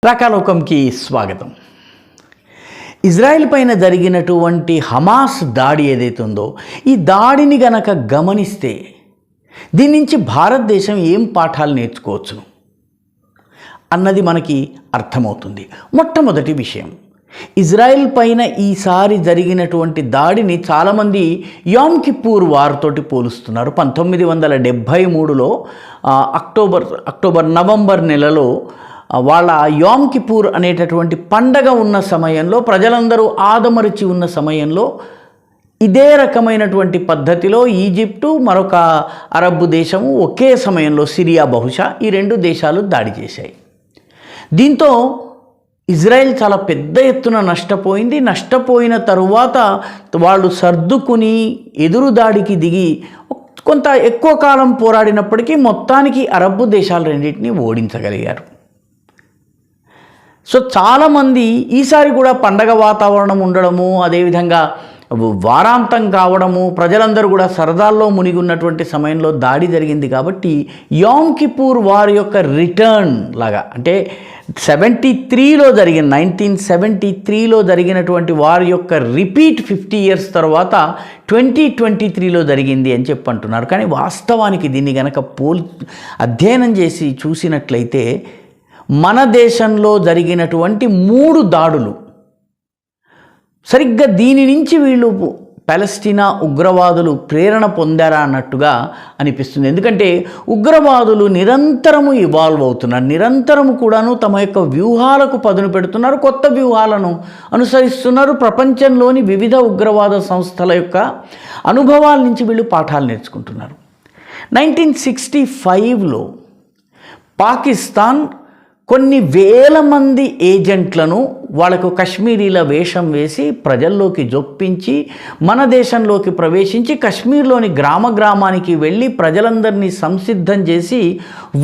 రాకాలోకంకి స్వాగతం. ఇజ్రాయెల్ పైన జరిగినటువంటి హమాస్ దాడి ఏదైతే ఉందో ఈ దాడిని గనక గమనిస్తే దీని నుంచి భారతదేశం ఏం పాఠాలు నేర్చుకోవచ్చు అన్నది మనకి అర్థమవుతుంది. మొట్టమొదటి విషయం, ఇజ్రాయెల్ పైన ఈసారి జరిగినటువంటి దాడిని చాలామంది యామ్ కిప్పూర్ వార్ తోటి పోలుస్తున్నారు. 1973లో నవంబర్ నెలలో వాళ్ళ యామ్ కిప్పూర్ అనేటటువంటి పండగ ఉన్న సమయంలో ప్రజలందరూ ఆదమరిచి ఉన్న సమయంలో ఇదే రకమైనటువంటి పద్ధతిలో ఈజిప్టు మరొక అరబ్ దేశము ఒకే సమయంలో సిరియా బహుశా ఈ రెండు దేశాలు దాడి చేశాయి. దీంతో ఇజ్రాయెల్ చాలా పెద్ద ఎత్తున నష్టపోయింది. నష్టపోయిన తరువాత వాళ్ళు సర్దుకుని ఎదురు దాడికి దిగి కొంత ఎక్కువ కాలం పోరాడినప్పటికీ మొత్తానికి అరబ్ దేశాలు రెండింటినీ ఓడించగలిగారు. సో చాలామంది ఈసారి కూడా పండగ వాతావరణం ఉండడము, అదేవిధంగా వారాంతం కావడము, ప్రజలందరూ కూడా సరదాల్లో మునిగి ఉన్నటువంటి సమయంలో దాడి జరిగింది కాబట్టి యామ్ కిప్పూర్ వారి యొక్క రిటర్న్ లాగా, అంటే 1973లో జరిగినటువంటి వారి యొక్క రిపీట్ 50 years తర్వాత 2023లో జరిగింది అని చెప్పంటున్నారు. కానీ వాస్తవానికి దీన్ని గనక అధ్యయనం చేసి చూసినట్లయితే మన దేశంలో జరిగినటువంటి 3 దాడులు సరిగ్గా దీని నుంచి వీళ్ళు పాలస్తీనా ఉగ్రవాదులు ప్రేరణ పొందారా అన్నట్టుగా అనిపిస్తుంది. ఎందుకంటే ఉగ్రవాదులు నిరంతరము ఇవాల్వ్ అవుతున్నారు, నిరంతరము కూడాను తమ యొక్క వ్యూహాలకు పదును పెడుతున్నారు, కొత్త వ్యూహాలను అనుసరిస్తున్నారు. ప్రపంచంలోని వివిధ ఉగ్రవాద సంస్థల యొక్క అనుభవాల నుంచి వీళ్ళు పాఠాలు నేర్చుకుంటున్నారు. 1965లో పాకిస్తాన్ కొన్ని వేల మంది ఏజెంట్లను వాళ్ళకు కశ్మీరీల వేషం వేసి ప్రజల్లోకి జొప్పించి మన దేశంలోకి ప్రవేశించి కశ్మీర్లోని గ్రామానికి వెళ్ళి ప్రజలందరినీ సంసిద్ధం చేసి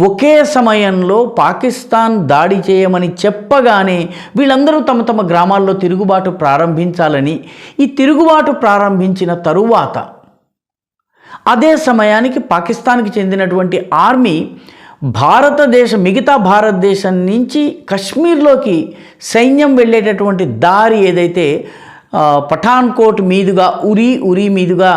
ఒకే సమయంలో పాకిస్తాన్ దాడి చేయమని చెప్పగానే వీళ్ళందరూ తమ తమ గ్రామాల్లో తిరుగుబాటు ప్రారంభించాలని, ఈ తిరుగుబాటు ప్రారంభించిన తరువాత అదే సమయానికి పాకిస్తాన్కి చెందినటువంటి ఆర్మీ మిగతా భారతదేశం నుంచి కశ్మీర్లోకి సైన్యం వెళ్ళేటటువంటి దారి ఏదైతే పఠాన్కోట్ మీదుగా ఉరీ మీదుగా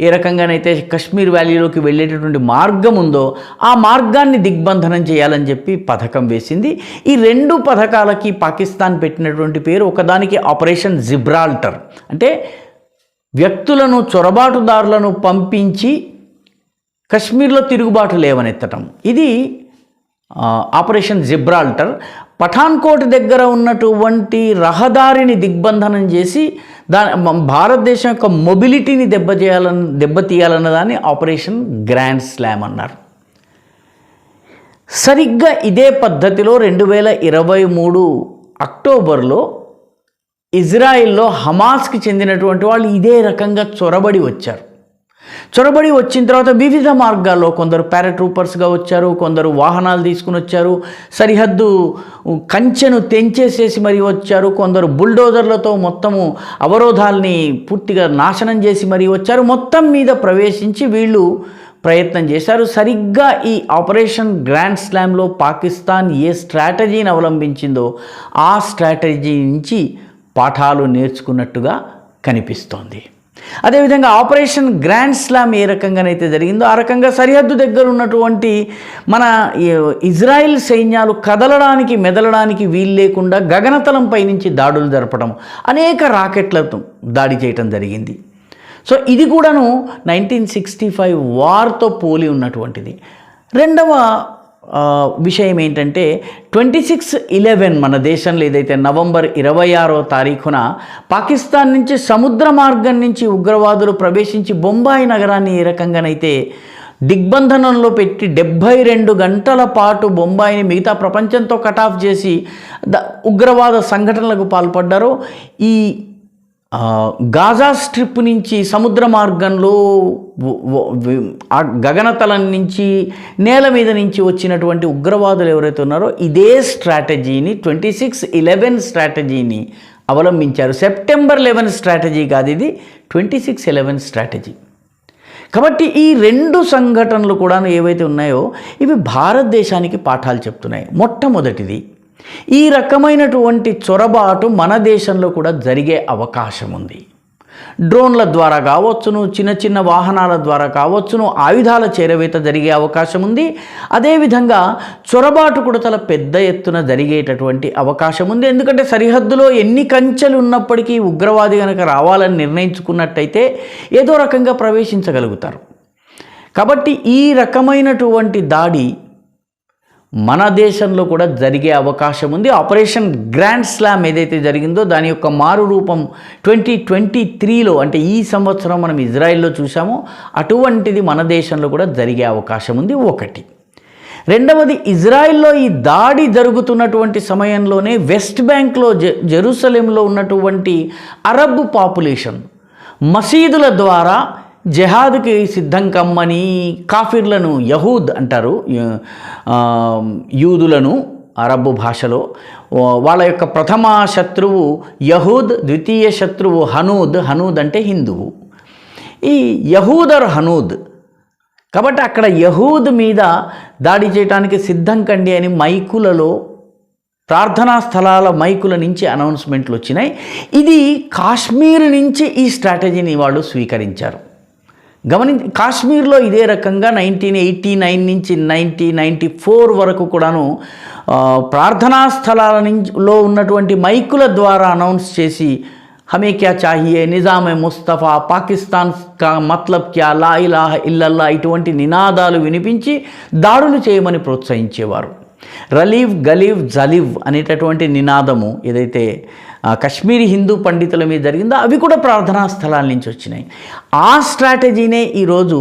ఏ రకంగానైతే కశ్మీర్ వ్యాలీలోకి వెళ్ళేటటువంటి మార్గం ఉందో ఆ మార్గాన్ని దిగ్బంధనం చేయాలని చెప్పి పథకం వేసింది. ఈ 2 పథకాలకి పాకిస్తాన్ పెట్టినటువంటి పేరు, ఒకదానికి ఆపరేషన్ జిబ్రాల్టర్, అంటే వ్యక్తులను చొరబాటుదారులను పంపించి కశ్మీర్లో తిరుగుబాటు లేవనెత్తటం, ఇది ఆపరేషన్ జిబ్రాల్టర్. పఠాన్కోట్ దగ్గర ఉన్నటువంటి రహదారిని దిగ్బంధనం చేసి భారతదేశం యొక్క మొబిలిటీని దెబ్బతీయాలన్న దాన్ని ఆపరేషన్ గ్రాండ్ స్లామ్ అన్నారు. సరిగ్గా ఇదే పద్ధతిలో 2023 అక్టోబర్లో ఇజ్రాయిల్లో హమాస్కి చెందినటువంటి వాళ్ళు ఇదే రకంగా చొరబడి వచ్చిన తర్వాత వివిధ మార్గాల్లో కొందరు పారాట్రూపర్స్గా వచ్చారు, కొందరు వాహనాలు తీసుకుని వచ్చారు, సరిహద్దు కంచెను తెంచేసేసి మరీ వచ్చారు, కొందరు బుల్డోజర్లతో మొత్తము అవరోధాల్ని పూర్తిగా నాశనం చేసి మరీ వచ్చారు. మొత్తం మీద ప్రవేశించి వీళ్ళు ప్రయత్నం చేశారు. సరిగ్గా ఈ ఆపరేషన్ గ్రాండ్ స్లామ్లో పాకిస్తాన్ ఏ స్ట్రాటజీని అవలంబించిందో ఆ స్ట్రాటజీ నుంచి పాఠాలు నేర్చుకున్నట్టుగా కనిపిస్తోంది. అదేవిధంగా ఆపరేషన్ గ్రాండ్ స్లామ్ ఏ రకంగానైతే జరిగిందో ఆ రకంగా సరిహద్దు దగ్గర ఉన్నటువంటి మన ఇజ్రాయెల్ సైన్యాలు మెదలడానికి వీలు లేకుండా గగనతలంపై నుంచి దాడులు జరపడం, అనేక రాకెట్లతో దాడి చేయటం జరిగింది. సో ఇది కూడాను 1965 వార్తో పోలి ఉన్నటువంటిది. రెండవ విషయం ఏంటంటే 26/11 మన దేశంలో ఏదైతే నవంబర్ 26వ తారీఖున పాకిస్తాన్ నుంచి సముద్ర మార్గం నుంచి ఉగ్రవాదులు ప్రవేశించి బొంబాయి నగరాన్ని ఏ రకంగానైతే దిగ్బంధనంలో పెట్టి 72 గంటల పాటు బొంబాయిని మిగతా ప్రపంచంతో కటాఫ్ చేసి ఉగ్రవాద సంఘటనలకు పాల్పడ్డారో, ఈ గాజా స్ట్రిప్ నుంచి సముద్ర మార్గంలో గగనతలం నుంచి నేల మీద నుంచి వచ్చినటువంటి ఉగ్రవాదులు ఎవరైతే ఉన్నారో ఇదే స్ట్రాటజీని 26/11 స్ట్రాటజీని అవలంబించారు. సెప్టెంబర్ 11 స్ట్రాటజీ కాదు, ఇది 26/11 స్ట్రాటజీ. కాబట్టి ఈ 2 సంఘటనలు కూడా ఏవైతే ఉన్నాయో ఇవి భారతదేశానికి పాఠాలు చెప్తున్నాయి. మొట్టమొదటిది, ఈ రకమైనటువంటి చొరబాటు మన దేశంలో కూడా జరిగే అవకాశం ఉంది. డ్రోన్ల ద్వారా కావచ్చును, చిన్న చిన్న వాహనాల ద్వారా కావచ్చును, ఆయుధాల చేరవేత జరిగే అవకాశం ఉంది. అదేవిధంగా చొరబాటు కూడా చాలా పెద్ద ఎత్తున జరిగేటటువంటి అవకాశం ఉంది. ఎందుకంటే సరిహద్దులో ఎన్ని కంచెలు ఉన్నప్పటికీ ఉగ్రవాది కనుక రావాలని నిర్ణయించుకున్నట్టయితే ఏదో రకంగా ప్రవేశించగలుగుతారు. కాబట్టి ఈ రకమైనటువంటి దాడి మన దేశంలో కూడా జరిగే అవకాశం ఉంది. ఆపరేషన్ గ్రాండ్ స్లామ్ ఏదైతే జరిగిందో దాని యొక్క మారు రూపం 2023లో అంటే ఈ సంవత్సరం మనం ఇజ్రాయెల్లో చూసామో అటువంటిది మన దేశంలో కూడా జరిగే అవకాశం ఉంది. ఒకటి. రెండవది, ఇజ్రాయెల్లో ఈ దాడి జరుగుతున్నటువంటి సమయంలోనే వెస్ట్ బ్యాంక్లో జెరూసలేంలో ఉన్నటువంటి అరబ్ పాపులేషన్ మసీదుల ద్వారా జెహాద్కి సిద్ధం కమ్మని కాఫిర్లను, యహూద్ అంటారు యూదులను అరబ్బు భాషలో. వాళ్ళ యొక్క ప్రథమ శత్రువు యహూద్, ద్వితీయ శత్రువు హనూద్. హనూద్ అంటే హిందువు. ఈ యహూద్ ఆర్ హనూద్ కాబట్టి అక్కడ యహూద్ మీద దాడి చేయడానికి సిద్ధం కండి అని మైకులలో, ప్రార్థనా స్థలాల మైకుల నుంచి అనౌన్స్మెంట్లు వచ్చినాయి. ఇది కాశ్మీర్ నుంచి ఈ స్ట్రాటజీని వాళ్ళు స్వీకరించారు. కాశ్మీర్లో ఇదే రకంగా 1989 నుంచి 1994 వరకు కూడాను ప్రార్థనా స్థలాల లో ఉన్నటువంటి మైకుల ద్వారా అనౌన్స్ చేసి హమే క్యా చాహియే, నిజామే ముస్తఫా, పాకిస్తాన్ కా మత్లబ్ క్యా, లా ఇలాహ ఇల్లల్లా ఇటువంటి నినాదాలు వినిపించి దాడులు చేయమని ప్రోత్సహించేవారు. రలీవ్ గలీవ్ జలీవ్ అనేటటువంటి నినాదము ఏదైతే కశ్మీరీ హిందూ పండితుల మీద జరిగిందో అవి కూడా ప్రార్థనా స్థలాల నుంచి వచ్చినాయి. ఆ స్ట్రాటజీనే ఈరోజు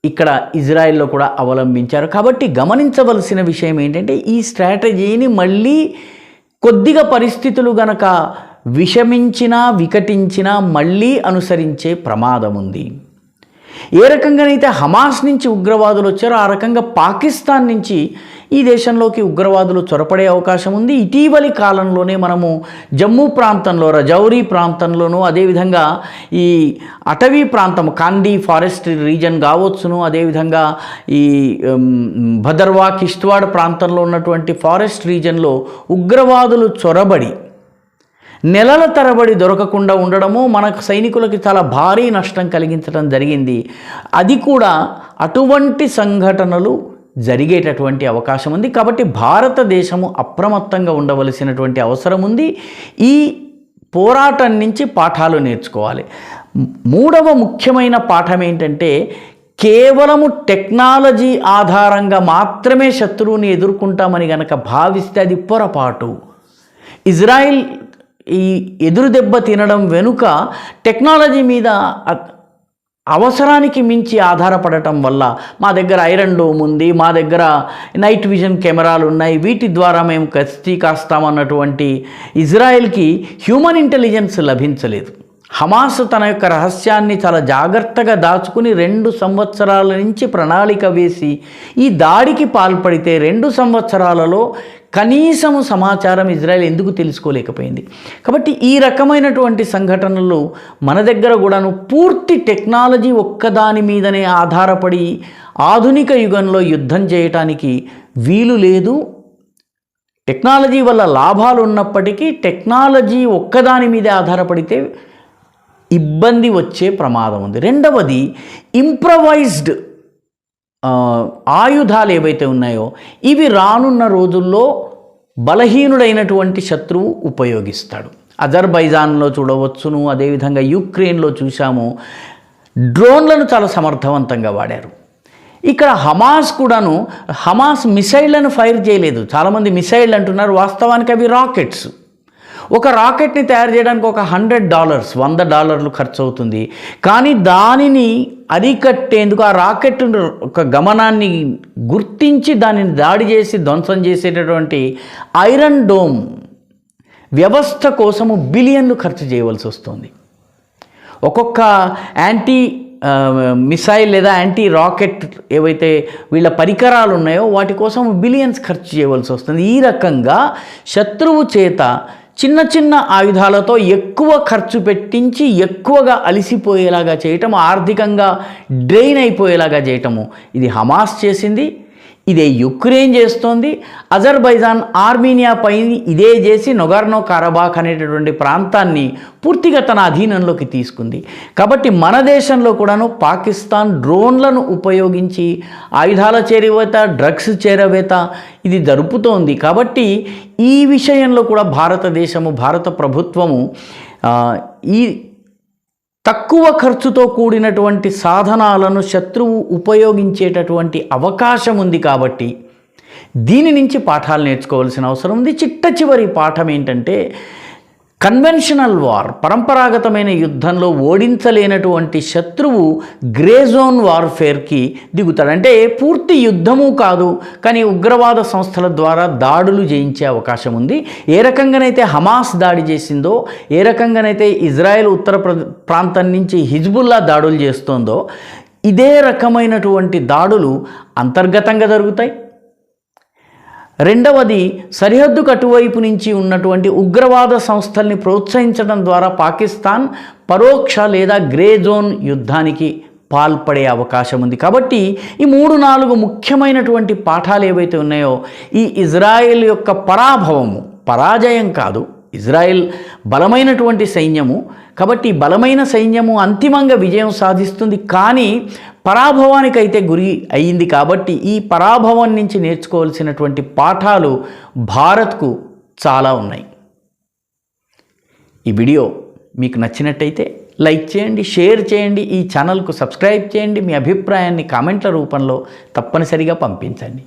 ఇక్కడ ఇజ్రాయెల్లో కూడా అవలంబించారు. కాబట్టి గమనించవలసిన విషయం ఏంటంటే ఈ స్ట్రాటజీని మళ్ళీ కొద్దిగా పరిస్థితులు గనక విషమించినా వికటించినా మళ్ళీ అనుసరించే ప్రమాదం ఉంది. ఏ రకంగానైతే హమాస్ నుంచి ఉగ్రవాదులు వచ్చారో ఆ రకంగా పాకిస్తాన్ నుంచి ఈ దేశంలోకి ఉగ్రవాదులు చొరపడే అవకాశం ఉంది. ఇటీవలి కాలంలోనే మనము జమ్మూ ప్రాంతంలో, రజౌరీ ప్రాంతంలోనూ, అదేవిధంగా ఈ అటవీ ప్రాంతం కాండీ ఫారెస్ట్ రీజన్ కావచ్చును, అదేవిధంగా ఈ భదర్వా, కిష్ట్వాడ్ ప్రాంతంలో ఉన్నటువంటి ఫారెస్ట్ రీజన్లో ఉగ్రవాదులు చొరబడి నెలల తరబడి దొరకకుండా ఉండడము మనకు సైనికులకి చాలా భారీ నష్టం కలిగించడం జరిగింది. అది కూడా అటువంటి సంఘటనలు జరిగేటటువంటి అవకాశం ఉంది. కాబట్టి భారతదేశము అప్రమత్తంగా ఉండవలసినటువంటి అవసరం ఉంది. ఈ పోరాటం నుంచి పాఠాలు నేర్చుకోవాలి. మూడవ ముఖ్యమైన పాఠం ఏంటంటే కేవలము టెక్నాలజీ ఆధారంగా మాత్రమే శత్రువుని ఎదుర్కొంటామని గనక భావిస్తే అది పొరపాటు. ఇజ్రాయిల్ ఈ ఎదురు దెబ్బ తినడం వెనుక టెక్నాలజీ మీద అవసరానికి మించి ఆధారపడటం వల్ల మా దగ్గర ఐరన్ డోమ్ ఉంది, మా దగ్గర నైట్ విజన్ కెమెరాలు ఉన్నాయి, వీటి ద్వారా మేము కత్తి కాస్తామన్నటువంటి ఇజ్రాయెల్కి హ్యూమన్ ఇంటెలిజెన్స్ లభించలేదు. హమాస్ తన యొక్క రహస్యాన్ని చాలా జాగ్రత్తగా దాచుకుని 2 సంవత్సరాల నుంచి ప్రణాళిక వేసి ఈ దాడికి పాల్పడితే 2 సంవత్సరాలలో కనీసము సమాచారం ఇజ్రాయెల్ ఎందుకు తెలుసుకోలేకపోయింది. కాబట్టి ఈ రకమైనటువంటి సంఘటనలు మన దగ్గర కూడాను పూర్తి టెక్నాలజీ ఒక్కదాని మీదనే ఆధారపడి ఆధునిక యుగంలో యుద్ధం చేయటానికి వీలు లేదు. టెక్నాలజీ వల్ల లాభాలు ఉన్నప్పటికీ టెక్నాలజీ ఒక్కదాని మీదే ఆధారపడితే ఇబ్బంది వచ్చే ప్రమాదం ఉంది. రెండవది, ఇంప్రవైజ్డ్ ఆయుధాలు ఏవైతే ఉన్నాయో ఇవి రానున్న రోజుల్లో బలహీనుడైనటువంటి శత్రువు ఉపయోగిస్తాడు. అజర్బైజాన్లో చూడవచ్చును, అదేవిధంగా యుక్రెయిన్లో చూసాము. డ్రోన్లను చాలా సమర్థవంతంగా వాడారు. ఇక్కడ హమాస్ కూడాను మిసైళ్లను ఫైర్ చేయలేదు. చాలామంది మిసైళ్ళు అంటున్నారు, వాస్తవానికి అవి రాకెట్స్. ఒక రాకెట్ని తయారు చేయడానికి ఒక $100 ఖర్చు అవుతుంది. కానీ దానిని అరికట్టేందుకు ఆ రాకెట్ ఒక గమనాన్ని గుర్తించి దానిని దాడి చేసి ధ్వంసం చేసేటటువంటి ఐరన్ డోమ్ వ్యవస్థ కోసము బిలియన్లు ఖర్చు చేయవలసి వస్తుంది. ఒక్కొక్క యాంటీ మిసైల్ లేదా యాంటీ రాకెట్ ఏవైతే వీళ్ళ పరికరాలు ఉన్నాయో వాటి కోసం బిలియన్స్ ఖర్చు చేయవలసి వస్తుంది. ఈ రకంగా శత్రువు చేత చిన్న చిన్న ఆయుధాలతో ఎక్కువ ఖర్చు పెట్టించి ఎక్కువగా అలిసిపోయేలాగా చేయటం, ఆర్థికంగా డ్రైన్ అయిపోయేలాగా చేయటము ఇది హమాస్ చేసింది. ఇదే యుక్రెయిన్ చేస్తోంది. అజర్బైజాన్ ఆర్మీనియాపై ఇదే చేసి నొగార్నో కారబాక్ అనేటటువంటి ప్రాంతాన్ని పూర్తిగా తన అధీనంలోకి తీసుకుంది. కాబట్టి మన దేశంలో కూడాను పాకిస్తాన్ డ్రోన్లను ఉపయోగించి ఆయుధాల చేరవేత, డ్రగ్స్ చేరవేత ఇది జరుపుతోంది. కాబట్టి ఈ విషయంలో కూడా భారత ప్రభుత్వము ఈ తక్కువ ఖర్చుతో కూడినటువంటి సాధనాలను శత్రువు ఉపయోగించేటటువంటి అవకాశం ఉంది. కాబట్టి దీని నుంచి పాఠాలు నేర్చుకోవాల్సిన అవసరం ఉంది. చిట్ట చివరి పాఠం ఏంటంటే, కన్వెన్షనల్ వార్, పరంపరాగతమైన యుద్ధంలో ఓడించలేనటువంటి శత్రువు గ్రే జోన్ వార్ఫేర్కి దిగుతాడు. అంటే పూర్తి యుద్ధము కాదు, కానీ ఉగ్రవాద సంస్థల ద్వారా దాడులు చేయించే అవకాశం ఉంది. ఏ రకంగానైతే హమాస్ దాడి చేసిందో, ఏ రకంగానైతే ఇజ్రాయెల్ ఉత్తర ప్రాంతం నుంచి హిజ్బుల్లా దాడులు చేస్తోందో, ఇదే రకమైనటువంటి దాడులు అంతర్గతంగా జరుగుతాయి. రెండవది, సరిహద్దుకు అటువైపు నుంచి ఉన్నటువంటి ఉగ్రవాద సంస్థల్ని ప్రోత్సహించడం ద్వారా పాకిస్తాన్ పరోక్ష లేదా గ్రే జోన్ యుద్ధానికి పాల్పడే అవకాశం ఉంది. కాబట్టి ఈ 3-4 ముఖ్యమైనటువంటి పాఠాలు ఏవైతే ఉన్నాయో, ఈ ఇజ్రాయెల్ యొక్క పరాజయం కాదు, ఇజ్రాయెల్ బలమైనటువంటి సైన్యము. కాబట్టి బలమైన సైన్యము అంతిమంగా విజయం సాధిస్తుంది, కానీ పరాభవానికైతే గురి అయ్యింది. కాబట్టి ఈ పరాభవం నుంచి నేర్చుకోవాల్సినటువంటి పాఠాలు భారత్కు చాలా ఉన్నాయి. ఈ వీడియో మీకు నచ్చినట్టయితే లైక్ చేయండి, షేర్ చేయండి, ఈ ఛానల్కు సబ్స్క్రైబ్ చేయండి. మీ అభిప్రాయాన్ని కామెంట్ల రూపంలో తప్పనిసరిగా పంపించండి.